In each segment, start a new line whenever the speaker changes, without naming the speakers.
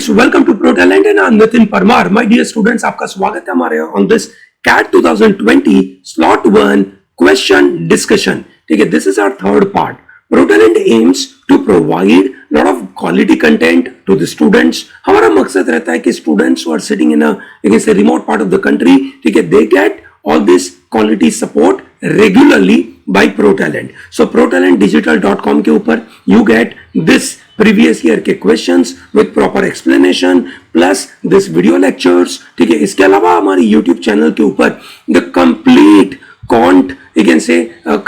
Friends, welcome to pro talent and Nitin Parmar. My dear students, आपका स्वागत है हमारे on this CAT 2020 slot 1 question discussion. ठीक है, this is our third part. Pro talent aims to provide lot of quality content to the students. हमारा मकसद रहता है कि students who are sitting in a remote part of the country, ठीक है, they get all this quality support regularly by ProTalent. So protalentdigital.com के ऊपर you get this previous year के questions with proper explanation plus this video lectures. ठीक है, इसके अलावा हमारी YouTube चैनल के ऊपर the complete quant you can say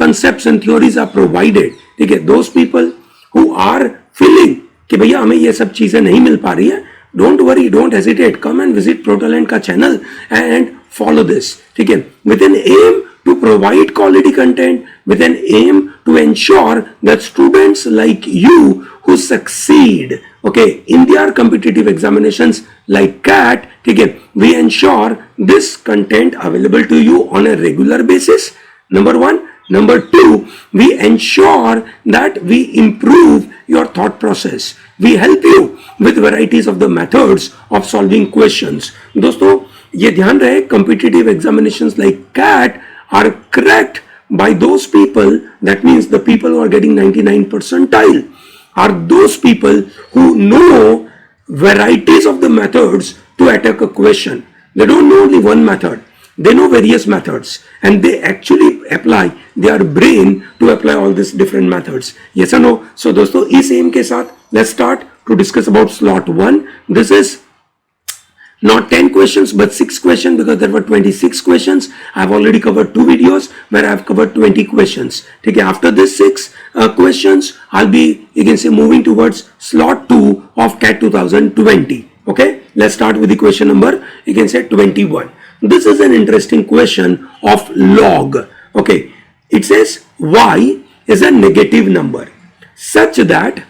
concepts and theories are provided. ठीक है, those people who are feeling कि भैया हमें ये सब चीजें नहीं मिल पा रही है, don't worry, don't hesitate, come and visit ProTalent का channel and follow this. ठीक है, with an aim to provide quality content, with an aim to ensure that students like you who succeed, okay, in their competitive examinations like CAT, ठीक है, we ensure this content available to you on a regular basis. Number one. Number two, we ensure that we improve your thought process. We help you with varieties of the methods of solving questions. दोस्तों, ये ध्यान रहे, competitive examinations like CAT are cracked by those people, that means the people who are getting 99 percentile are those people who know varieties of the methods to attack a question. They don't know only one method. They know various methods and they actually apply their brain to apply all these different methods. Yes or no? So दोस्तों, इस aim के साथ let's start to discuss about slot 1. This is not 10 questions but 6 questions because there were 26 questions. I've already covered 2 videos where I've covered 20 questions. ठीक है, after this 6 questions, I'll be, you can say, moving towards slot 2 of CAT 2020. Okay, let's start with the question number, you can say, 21. This is an interesting question of log. Okay, it says y is a negative number such that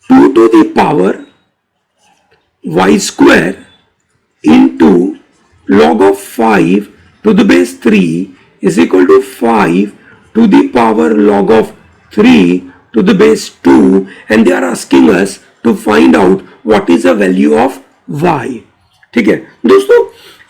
2 to the power y square into log of 5 to the base 3 is equal to 5 to the power log of 3 to the base 2, and they are asking us to find out what is the value of y. ठीक है दोस्तों,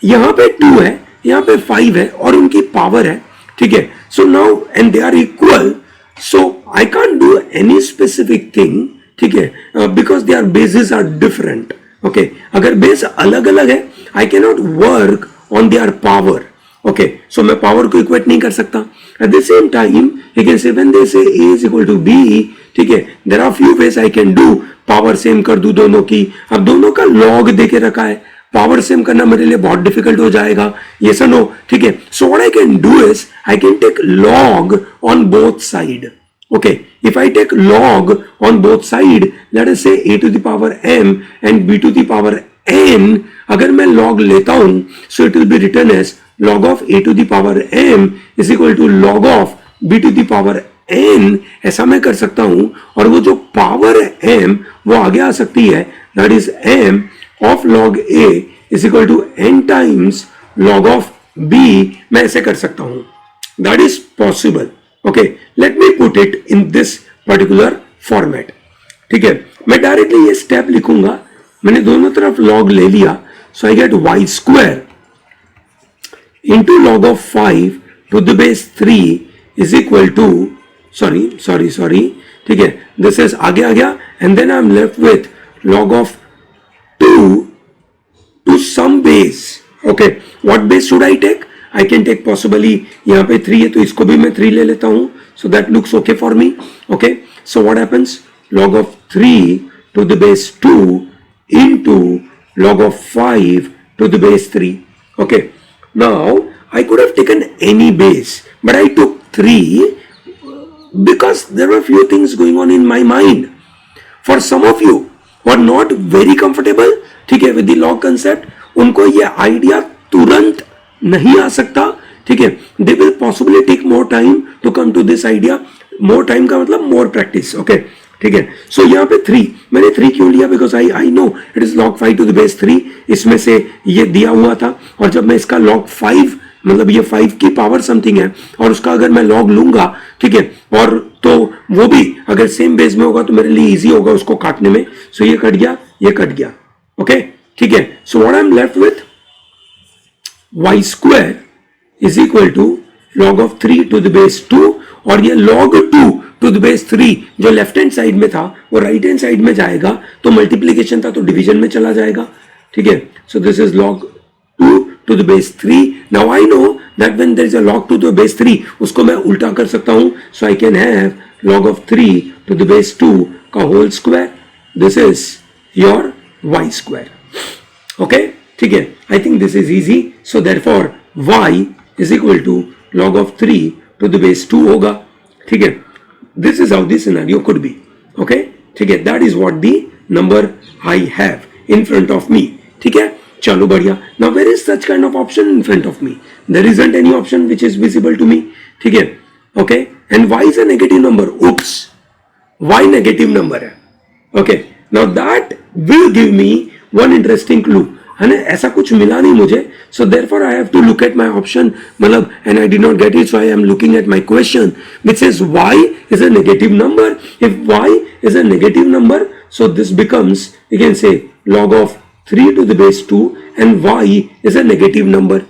यहां पे 2 है, यहां पे 5 है और उनकी पावर है. ठीक है, so now and they are equal, so I can't do any specific thing. ठीक है, because their bases are different. Okay, अगर बेस अलग अलग है, I can not work on their power. Okay, so मैं पावर को इक्वेट नहीं कर सकता. At the same time you can say when they say a is equal to b, ठीक है, there are few ways I can do. Power same कर दूं दोनों की. अब दोनों का लॉग देके रखा है, पावर सेम करना मेरे लिए बहुत डिफिकल्ट हो जाएगा. ये सो नो. ठीक है, so what I can do is I can take log on both side. Okay, if I take log on both side, let us say a to the power m and b to the power n, अगर मैं log लेता हूं, so it will be written as log of a to the power m is equal to log of b to the power n. ऐसा मैं कर सकता हूं, और वो जो पावर है m वो आगे आ सकती है, that is m of log a is equal to n times log of b. मैं ऐसे कर सकता हूं, that is possible. Okay, let me put it in this particular format. ठीक है, मैं डायरेक्टली ये स्टेप लिखूंगा. मैंने दोनों तरफ log ले लिया, so I get y square into log of 5 to the base 3 is equal to, sorry, ठीक है, this is आगे आ गया, and then I'm left with log of 2 to some base. Okay, what base should I take? I can take possibly, यहाँ पे 3 है तो इसको भी मैं 3 ले लेता हूँ, so that looks okay for me. Okay, so what happens? Log of 3 to the base 2 into log of 5 to the base 3. Okay, now I could have taken any base, but I took 3 because there were few things going on in my mind. For some of you who are not very comfortable, ठीक है, with the log concept, उनको ये idea तुरंत नहीं आ सकता. ठीक है, they will possibly take more time to come to this idea. More time का मतलब more practice. Okay, ठीक है, सो यहाँ पे 3, मैंने 3 क्यों लिया? Because I know it is log 5 to the base 3. इसमें से ये दिया हुआ था, और जब मैं इसका log 5, मतलब ये 5 की पावर समथिंग है, और उसका अगर मैं log लूंगा, ठीक है, और तो वो भी अगर सेम बेस में होगा तो मेरे लिए इजी होगा उसको काटने में. सो ये कट गया, ये कट गया. ओके ठीक है. So what I am left with y square is equal to log of 3 to the base 2, और ये log 2 टू द बेस 3 जो लेफ्ट हैंड साइड में था वो राइट हैंड साइड में जाएगा, तो मल्टीप्लीकेशन था तो डिवीजन में चला जाएगा. ठीक है. So this is log 2 to the base 3. Now I know that when there is a log 2 to the base 3, उसको मैं उल्टा कर सकता हूं. So I can have log of 3 to the base 2 का whole square. This is your y square. Okay ठीक है. I think this is easy. So therefore y is equal to log of 3 to the base 2 होगा. ठीक है. This is how this scenario could be. Okay ठीक है. That is what the number I have in front of me. ठीक है. चलो बढ़िया. Now where is such kind of option in front of me? There isn't any option which is visible to me. ठीक है. Okay. And y is a negative number. Oops, y negative number है. Okay. Now that will give me one interesting clue. है ना, ऐसा कुछ मिला नहीं मुझे. So therefore I have to look at my option, मतलब and I did not get it, so I am looking at my question which says y is a negative number. If y is a negative number, so this becomes, you can say, log of 3 to the base 2 and y is a negative number.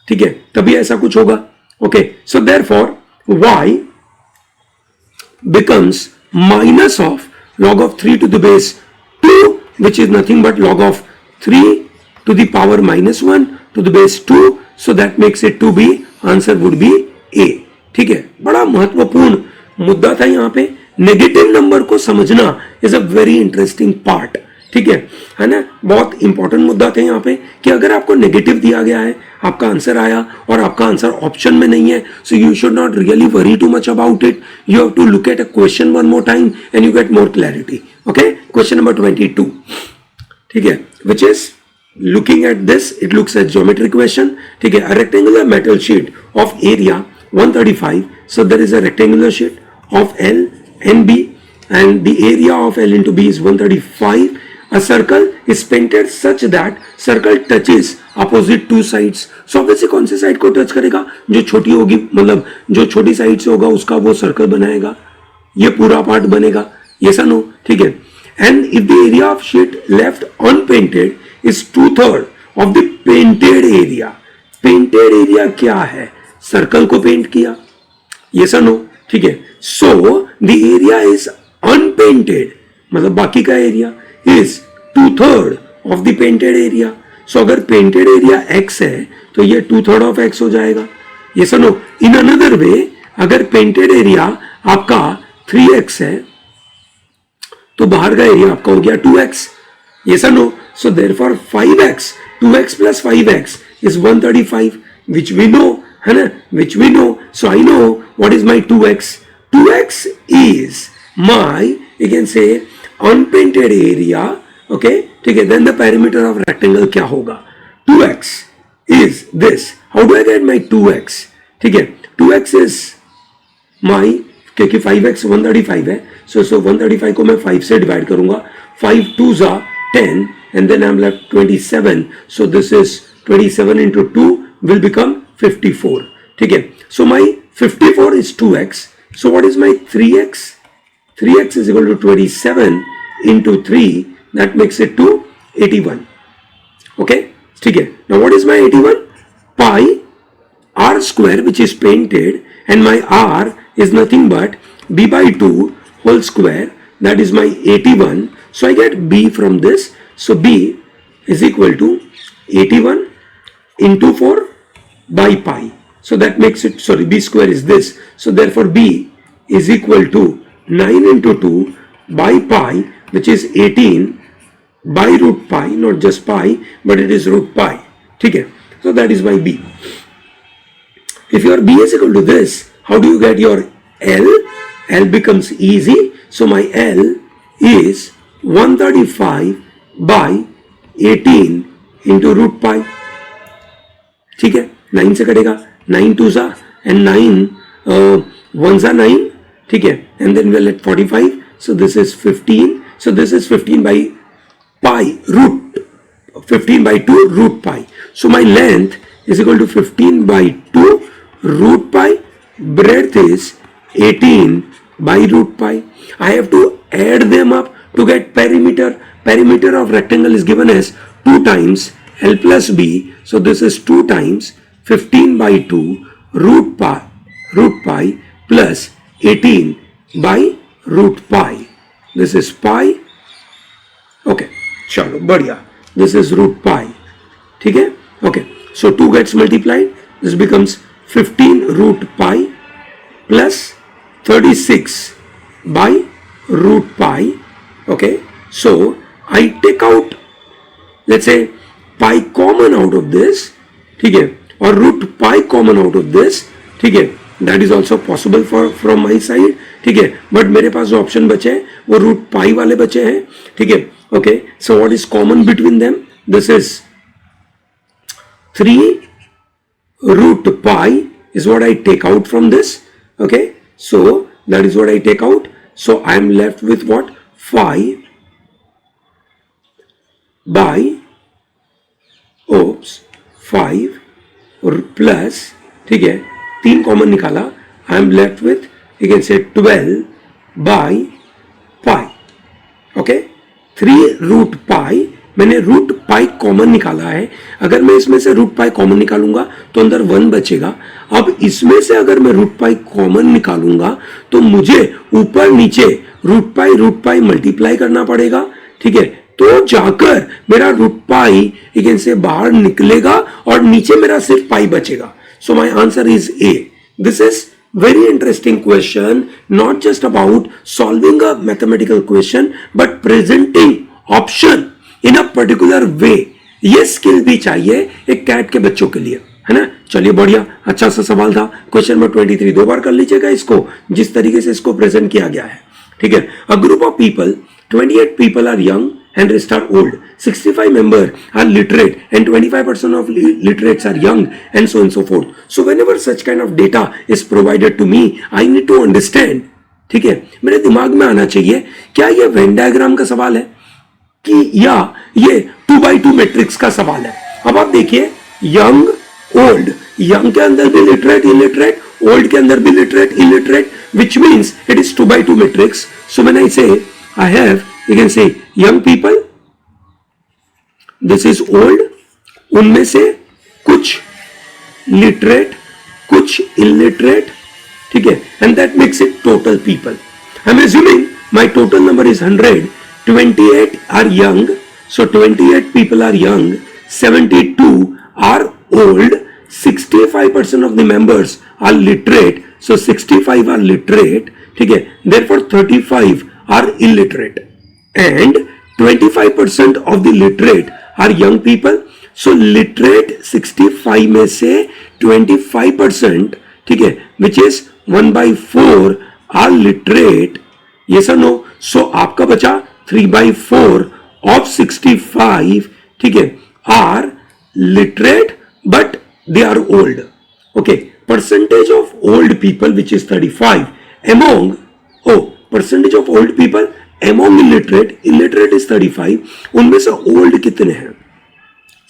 ठीक है, तभी ऐसा कुछ होगा. Okay. So therefore y becomes minus of log of 3 to the base 2, which is nothing but log of 3 to the power minus 1 to the base 2. So that makes it to be, answer would be A. ठीक है. बड़ा महत्वपूर्ण मुद्दा था यहाँ पे. Negative number को समझना is a very interesting part. ठीक है ना. बहुत इंपॉर्टेंट मुद्दा था यहाँ पे कि अगर आपको नेगेटिव दिया गया है, आपका आंसर आया और आपका आंसर ऑप्शन में नहीं है, so you should not really worry too much about it. You have to look at a question one more time and you get more clarity. Okay. Question number 22. ठीक है. Which is looking at this, it looks as geometry question. ठीक है. A rectangular metal sheet of area 135. So there is a rectangular sheet of L and B, and the area of L into B is 135. A circle is painted such that circle touches opposite two sides. So obviously कौन सी side को touch करेगा? जो छोटी होगी, मतलब जो छोटी side से होगा उसका वो सर्कल बनाएगा. ये पूरा पार्ट बनेगा. Yes or no? ठीक है. And if the area of sheet left unpainted is 2/3 of the painted area. Painted area क्या है? सर्कल को पेंट किया. Yes or no? ठीक है. So the area is unpainted, मतलब बाकी का area is 2/3 of the painted area. So अगर painted area x है तो ये 2/3 of x हो जाएगा. Yes or no? In another way, अगर painted area आपका 3x है तो बाहर का एरिया आपका हो गया 2x. Yes or no? So therefore 5x, 2x plus 5x is 135, which we know, है ना, which we know. So I know what is my 2x. 2x is my, you can say, unpainted area. Okay, ठीक है. Then the perimeter of rectangle क्या होगा? 2x is this. How do I get my 2x? ठीक है. 2x is my, क्योंकि 5x 135 है, so 135 को मैं 5 से डिवाइड करूंगा. 5 2s are 10 and then I'm left 27. So this is 27 into 2 will become 54. ठीक है. So my 54 is 2x. So what is my 3x? 3x is equal to 27 into 3. That makes it to 81. Okay. ठीक है. Now what is my 81? Pi r square, which is painted, and my r is nothing but b by 2 whole square. That is my 81. So I get b from this. So b is equal to 81 into 4 by pi. So that makes it, sorry, b square is this. So therefore b is equal to 9 into 2 by pi, which is 18 by root pi, not just pi, but it is root pi. ठीक है. So that is my b. If your b is equal to this, how do you get your L? L becomes easy. So my L is 135 by 18 into root pi. ठीक है. 9 से कटेगा. 9 2s are and 9 1s are 9. ठीक है. And then we'll let 45. So this is 15. So this is 15 by pi root 15 by 2 root pi. So my length is equal to 15 by 2 root pi. Breadth is 18 by root pi. I have to add them up to get perimeter. perimeter of rectangle is given as 2 times L plus B. So this is 2 times 15 by 2 root pi plus 18 by root pi. This is pi. Okay, चलो बढ़िया. This is root pi. ठीक है? Okay. So 2 gets multiplied. This becomes 15 root pi plus 36 by root pi. Okay. So I take out, let's say, pi common out of this. ठीक है? और root pi common out of this. ठीक है? That is also possible from my side. ठीक है? But मेरे पास जो option बचे हैं वो root pi वाले बचे हैं. ठीक है? Okay. So what is common between them? This is 3 root pi is what I take out from this. Okay. So that is what I take out. So I am left with what? 5 by 5 plus, ठीक है, 3 common निकाला. I am left with, you can say 12 by pi. Okay, 3 root pi. मैंने root pi common निकाला है. अगर मैं इसमें से रूट पाई कॉमन निकालूंगा तो अंदर 1 बचेगा. अब इसमें से अगर मैं रूट पाई कॉमन निकालूंगा तो मुझे ऊपर नीचे रूट पाई मल्टीप्लाई करना पड़ेगा. ठीक है, तो जाकर मेरा रूट पाई इगेन से बाहर निकलेगा और नीचे मेरा सिर्फ पाई बचेगा. So my answer is a. This is very interesting question, not just about solving a mathematical question but presenting option in a particular way. ये स्किल भी चाहिए एक कैट के बच्चों के लिए, है ना. चलिए बढ़िया, अच्छा सा सवाल था. क्वेश्चन नंबर 23 दो बार कर लीजिएगा इसको, जिस तरीके से इसको प्रेजेंट किया गया है. ठीक है, a group of people, 28 people are young and rest are old. 65 members are literate and 25% of literates are young and so on and so forth. So whenever such kind of data is provided to me, I need to understand. ठीक है, मेरे दिमाग में आना चाहिए क्या ये Venn diagram का सवाल है कि या ये 2x2 मैट्रिक्स का सवाल है. अब आप देखिए, यंग ओल्ड, यंग के अंदर भी लिटरेट इलिटरेट, ओल्ड के अंदर भी literate illiterate, which means it is 2x2 matrix. So when I say I have, you can say young people, this is old, उनमें से कुछ literate, कुछ illiterate, ठीक है, and that makes it total people. I'm assuming my total number is 100, 28 are young, so 28 people are young, 72 are old, 65% of the members are literate, so 65 are literate, ठीक है, therefore 35 are illiterate and 25% of the literate are young people. So literate 65 में से 25%, ठीक है, which is 1/4 are literate. Yes or no? So आपका बचा 3/4 of 65, ठीक है, are literate but they are old. Okay, percentage of old people which is 35 among, percentage of old people among illiterate is 35. उनमें से old कितने हैं?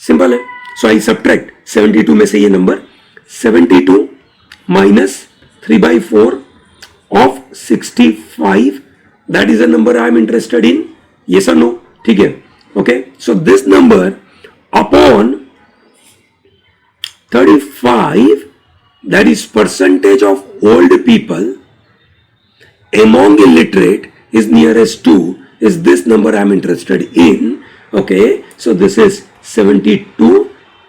Simple है. सो आई subtract 72 में से ये number 72 minus 3/4 of 65. That is the number I am interested in. Yes or no? ठीक है. Okay. So this number upon 35, that is percentage of old people among illiterate is nearest to, is this number I am interested in. Okay, so this is 72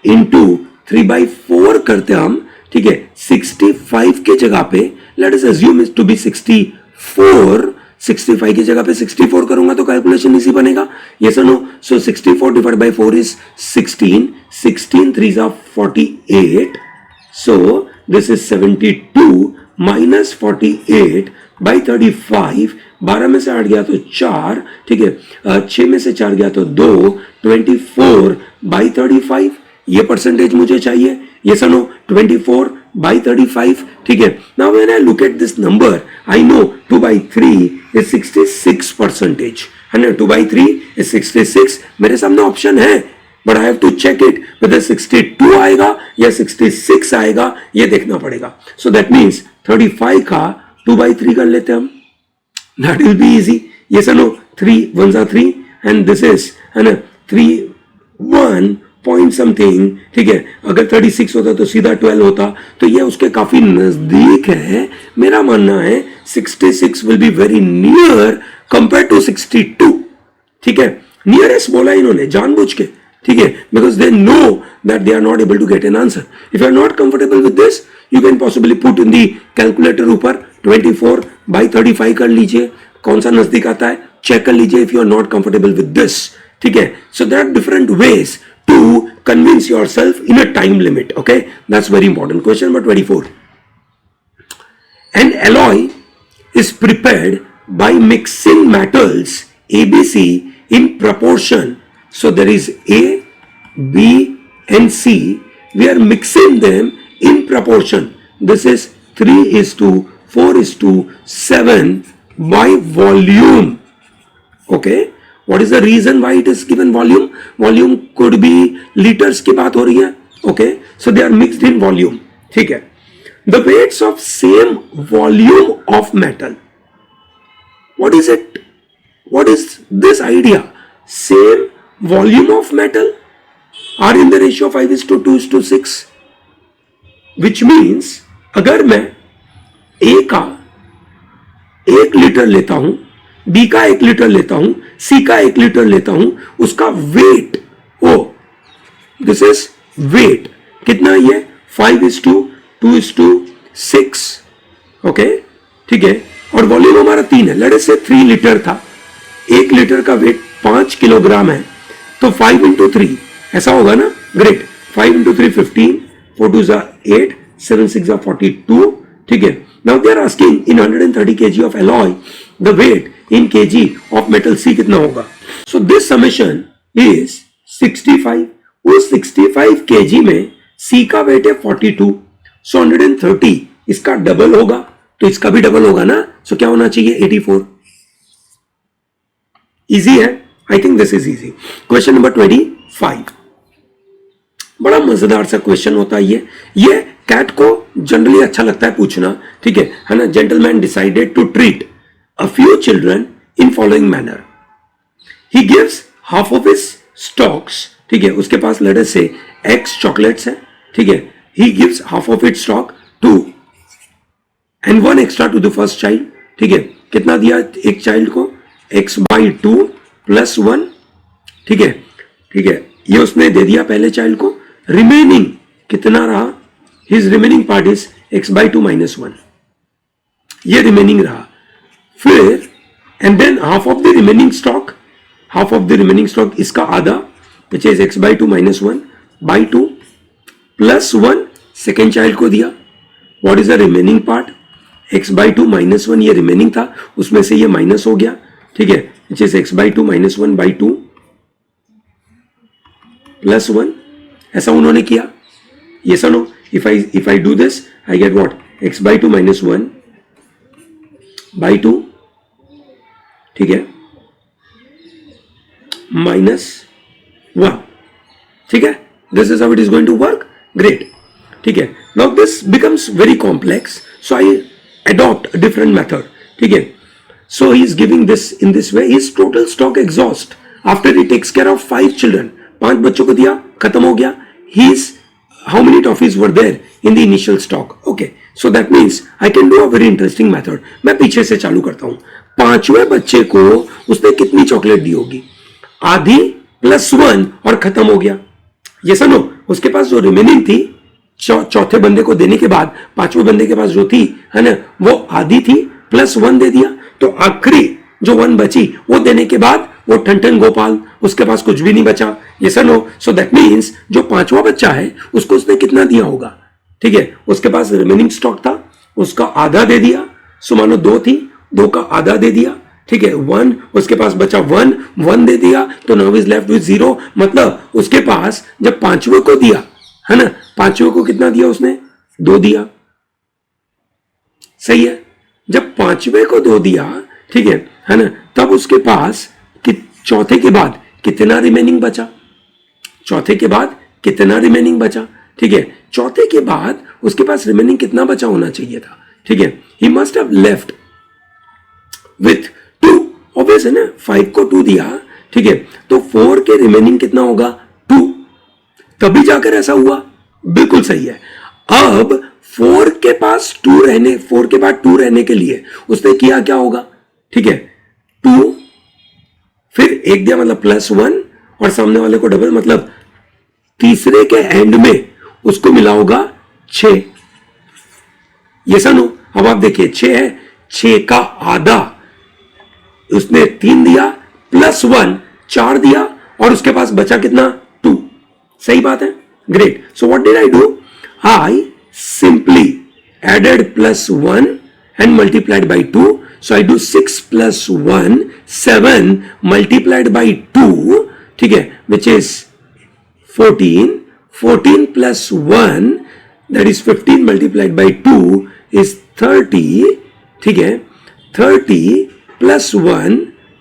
into 3/4 करते हम, ठीक है, 65 के जगह पे let us assume is to be 64. 65 की जगह पे 64 करूंगा तो कैलकुलेशन इसी बनेगा. yes or no? So 64 divided by 4 is 16. 16 3s are 48. So this is 72 minus 48 by 35. 12 में से 8 गया तो 4, ठीक है, 6 में से 4 गया तो 2, 24 by 35. ये परसेंटेज मुझे चाहिए. yes or no? 24 by 35. ठीक है. Now when I look at this number, I know 2/3 is 66%. है ना, 2/3 is 66. मेरे सामने ऑप्शन है, but I have to check it whether 62 आएगा या 66 आएगा, ये देखना पड़ेगा. So that means 35 का 2/3 कर लेते हम. That will be easy. Yes or no? 3 1s are 3 and this is है ना 31 पॉइंट समथिंग, ठीक है। अगर 36 होता तो सीधा 12 होता, तो ये उसके काफी नजदीक है। मेरा मानना है 66 will be very near compare to 62, ठीक है। नियरेस्ट बोला इन्होंने जानबूझ के, ठीक है, because they know that they are not able to get an answer. If you are not comfortable with this, you can possibly put in the calculator ऊपर 24/35 कर लीजिए, कौन सा नजदीक आता है चेक कर लीजिए, if you are not comfortable with this, ठीक है। So there are different ways to convince yourself in a time limit. Okay, that's very important. Question number 24. An alloy is prepared by mixing metals ABC in proportion. So there is A, B and C. We are mixing them in proportion. This is 3:4:7 by volume. Okay. What is the reason why it is given volume? Volume could be liters की बात हो रही है. Okay, so they are mixed in volume. ठीक है. The weights of same volume of metal. What is it? What is this idea? Same volume of metal are in the ratio 5:2:6, which means अगर मैं A का 1 litre लेता हूं, B का 1 litre लेता हूं, C का 1 लीटर लेता हूं, उसका वेट, दिस इज वेट कितना ये 5:2:6, ओके, ठीक है। और वॉल्यूम हमारा 3 है, लेट अस से 3 लीटर था, 1 लीटर का वेट 5 किलोग्राम है, तो 5 × 3 ऐसा होगा ना, ग्रेट। 5 × 3 15, 4 2 8, 7 6 42, ठीक है। Now they are asking in 130 kg of alloy the weight in kg of metal C कितना होगा। so this summation is 65। उस 65 kg में C का वेट है 42, so 130 इसका डबल होगा, तो इसका भी डबल होगा ना, so क्या होना चाहिए 84। इजी है, I think this is easy. Question number 25, बड़ा मजेदार सा क्वेश्चन होता है ये कैट को जनरली अच्छा लगता है पूछना, ठीक है ना। Gentleman decided to treat a few children in following manner. He gives half of his stocks, ठीक है, उसके पास let us say X chocolates है, ठीक है। He gives half of its stock to and 1 extra to the first child, ठीक है। कितना दिया एक चाइल्ड को x/2 + 1, ठीक है, ठीक है। ये उसने दे दिया पहले चाइल्ड को। रिमेनिंग कितना रहा, his remaining part is x/2 - 1, ये रिमेनिंग रहा। फिर and than half of the remaining stock इसका आधा, which is x/2 - 1/2 + 1 second child को दिया। What is the remaining part, x/2 - 1 ये रिमेनिंग था, उसमें से ये माइनस हो गया, ठीक है, विच इज x/2 - 1/2 + 1, ऐसा उन्होंने किया। ये सुनो, if I do this I get what, x/2 - 1/2, ठीक है, -1, ठीक है। This is how it is going to work, great, ठीक है। Now this becomes very complex, so I adopt different method, ठीक है। So he is giving this in this way, his total stock exhaust after he takes care of 5 children, 5 बच्चों को दिया, खत्म हो गया। He is how many toffees were there in the initial stock? Okay, so that means I can do a very interesting method. मैं पीछे से चालू करता हूं। 5वें बच्चे को उसने कितनी चॉकलेट दी होगी, आधी + 1 और खत्म हो गया। ये सुनो, उसके पास जो रिमेनिंग थी चौथे बंदे को देने के बाद, 5वें बंदे के पास जो थी है ना, वो आधी थी + 1 दे दिया, तो आखिरी जो 1 बची वो देने के बाद वो ठन गोपाल, उसके पास कुछ भी नहीं बचा। ये सुनो, सो दैट मीन्स जो 5वां बच्चा है उसको उसने कितना दिया होगा, ठीक है। उसके पास रिमेनिंग स्टॉक था, उसका आधा दे दिया, सो मानो 2 थी, 2 का आधा दे दिया, ठीक है। 1 उसके पास बचा, 1 दे दिया, तो नाउ इज लेफ्ट विद 0। मतलब उसके पास जब 5वें को दिया है ना, 5वें को कितना दिया उसने, 2 दिया, सही है। जब 5वें को 2 दिया, ठीक है ना, तब उसके पास चौथे के बाद कितना रिमेनिंग बचा, चौथे के बाद कितना रिमेनिंग बचा, ठीक है। चौथे के बाद उसके पास रिमेनिंग कितना बचा होना चाहिए था, ठीक है। He must have left with 2, obvious है ना, 5 को 2 दिया, ठीक है, तो 4 के रिमेनिंग कितना होगा 2, तभी जाकर ऐसा हुआ, बिल्कुल सही है। अब 4 के पास 2 रहने, 4 के बाद 2 रहने के लिए उसने किया क्या होगा, ठीक है, 2 फिर एक दिया मतलब +1 और सामने वाले को डबल, मतलब तीसरे के एंड में उसको मिला होगा 6, ये सनो। अब आप देखिए 6 है, 6 का आधा उसने 3 दिया, +1 4 दिया और उसके पास बचा कितना 2, सही बात है, great. So what did I do, I simply added +1 and multiplied by 2. So I do 6 plus 1, 7 multiplied by 2, ठीक है, which is 14. 14 plus 1, that is 15 multiplied by 2 is 30, ठीक है, 30 plus 1,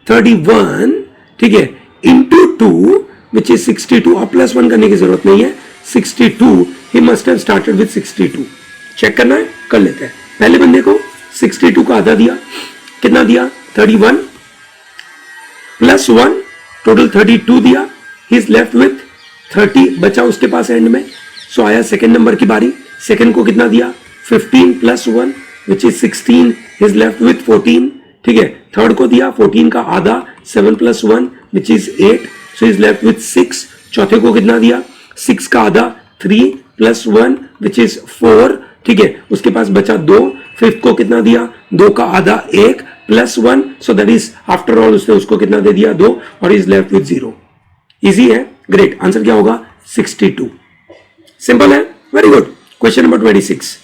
31, ठीक है, into 2, which is 62. अब +1 करने की जरूरत नहीं है, 62, he must have started with 62. Check करना है, कर लेते हैं। पहले बंदे को 62 का आधा दिया, कितना दिया 31 +1 टोटल 32 दिया, ही इज लेफ्ट विथ 30 बचा उसके पास एंड में। सो आया सेकंड नंबर की बारी, सेकंड को कितना दिया 15 + 1 विच is 16, he is left with 14, ठीक है। थर्ड को दिया 14 का आधा 7 + 1 which is 8, so is left with 6। चौथे को कितना दिया 6 का आधा 3 + 1 विच इज 4, ठीक है, उसके पास बचा 2। फिफ्थ को कितना दिया 2 का आधा 1 + 1, so that is after all उसने उसको कितना दे दिया 2 और इज लेफ्ट विथ 0। इजी है, ग्रेट। आंसर क्या होगा 62, सिंपल है, very good. Question number 26,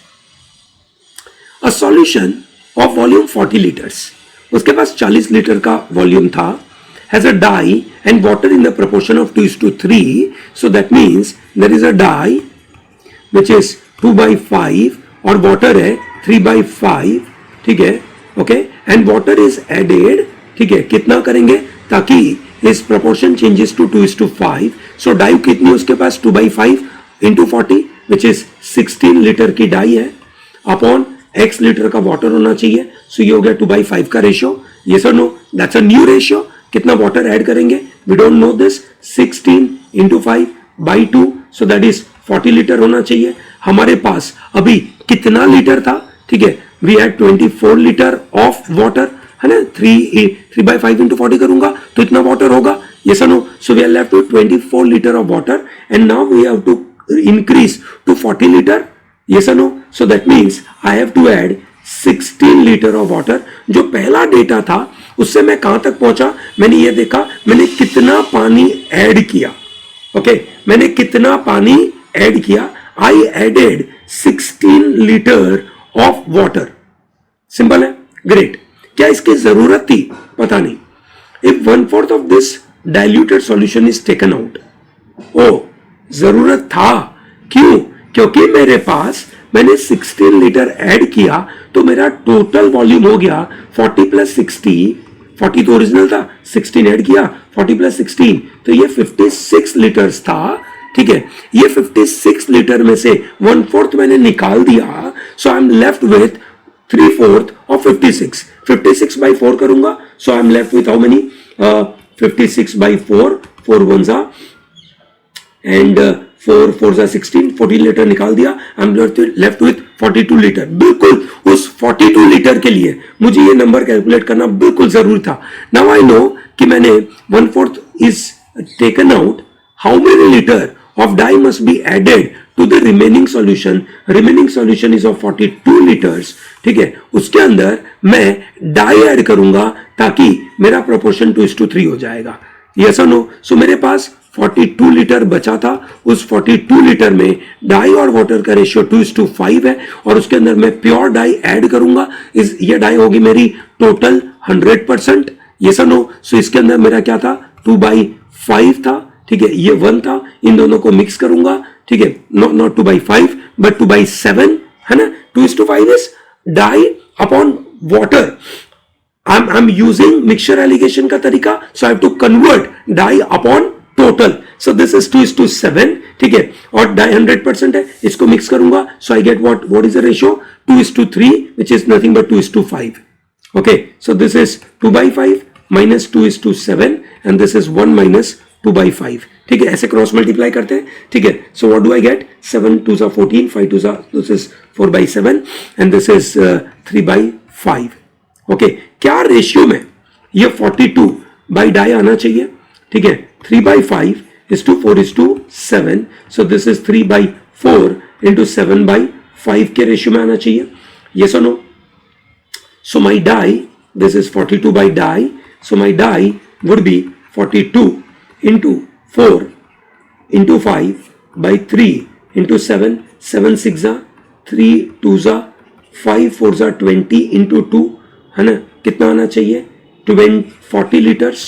a solution of volume 40 litres, उसके पास 40 लीटर का वॉल्यूम था, has a dye and water in the proportion of 2:3, so that means there is a dye which is 2/5 और water है 3/5, ठीक है, okay, and water is added, ठीक है, कितना करेंगे ताकि इस proportion changes to 2:5। So dye कितनी उसके पास 2/5 इंटू 40 विच इज 16 लीटर की डाई है, अपॉन x लीटर का वाटर होना चाहिए। सो ये हो गया 2/5 का रेशियो, ये sir no, that's a new ratio. कितना वाटर ऐड करेंगे, we don't know this, 16 × 5/2, so that is 40 litre होना चाहिए। हमारे पास अभी कितना लीटर था, ठीक है, we had 24 litre of water, है ना, 3/5 × 40 करूंगा तो इतना वाटर होगा, ये सनो। So we are left with 24 litre of water and now we have to increase to 40 litre, ये सनो। So that means I have to add 16 litre of water. जो पहला डेटा था उससे मैं कहां तक पहुंचा, मैंने ये देखा मैंने कितना पानी ऐड किया, ओके, मैंने कितना पानी ऐड किया, I added 16 litre of water, simple है, ग्रेट। क्या इसकी जरूरत थी, पता नहीं। If 1/4 of this diluted solution is taken out, ओ जरूरत था, क्यों, क्योंकि मेरे पास मैंने 16 लीटर ऐड किया तो मेरा टोटल वॉल्यूम हो गया 40 + 60, 40 तो ओरिजिनल था, 16 ऐड किया, 40 + 16 तो ये 56 लीटर्स था, ठीक है। ये 56 लीटर में से 1/4 मैंने निकाल दिया, so I am left with 3/4 of 56। 56/4 करूंगा, so I am left with how many, 56/4, 4 1s and 4 4s 16, 14 litre निकाल दिया, I am left with 42 litre. बिल्कुल उस 42 लीटर के लिए मुझे ये नंबर कैलकुलेट करना बिल्कुल जरूरी था। नाउ आई नो कि मैंने 1/4 is taken out, how many litre of dye must be added to the remaining solution. Remaining solution is of 42 liters, ठीक है। उसके अंदर मैं डाई ऐड करूंगा ताकि मेरा प्रोपोर्शन 2:3 हो जाएगा, yes or no? सो मेरे पास 42 लीटर बचा था, उस 42 लीटर में डाई और वाटर का रेशियो 2:5 है और उसके अंदर मैं प्योर डाई ऐड करूंगा, ये डाई होगी मेरी टोटल 100%, yes or no? सो इसके अंदर मेरा क्या था 2/5 था, ठीक है, ये 1 था, इन दोनों को मिक्स करूंगा, ठीक है, नॉट 2/5 बट 2/7, है ना। 2:5 is dye upon water. I am using mixture alligation का तरीका, so I have to convert dye upon total, so this is 2:7, ठीक है, और डाई 100% है, इसको मिक्स करूंगा, so I get what is the ratio 2:3 which is nothing but 2:5, okay. So this is 2/5 minus 2:7 and this is 1 minus 2/5. ठीक है, ऐसे cross multiply करते हैं. ठीक है, so what do I get? 7 2s are 14, 5 2s are, this is 4/7 and this is 3/5. Okay, क्या ratio में ये 42 बाई डाई आना चाहिए? ठीक है, 3/5 is to 4 is to 7, so this is 3/4 into 7/5 के रेशियो में आना चाहिए. Yes or no? So my die, this is 42 by die, so my die would be 42 into 4 into 5 by 3 into 7, 7 6 are 3 2s are 5 4s are 20 into 2, है ना, कितना आना चाहिए? 40 liters.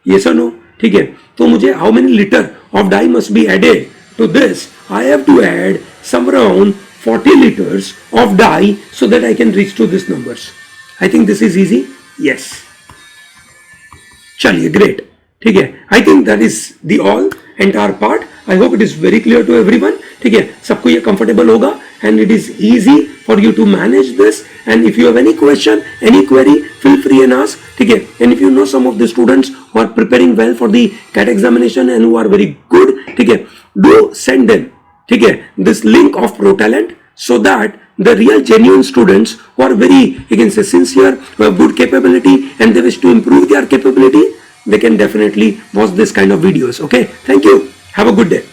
Yes or no? ठीक है, तो मुझे how many liter of dye must be added to this? I have to add some around 40 liters of dye so that I can reach to these numbers. I think this is easy. Yes. चलिए, great. ठीक है, I think that is the all entire part. I hope it is very clear to everyone. ठीक है, सबको ये comfortable होगा and it is easy for you to manage this. And if you have any question, any query, feel free and ask. ठीक है, and if you know some of the students who are preparing well for the CAT examination and who are very good, ठीक है, do send them, ठीक है, this link of ProTalent so that the real genuine students who are very, you can say, sincere, who have good capability and they wish to improve their capability, they can definitely watch this kind of videos. Okay, thank you. Have a good day.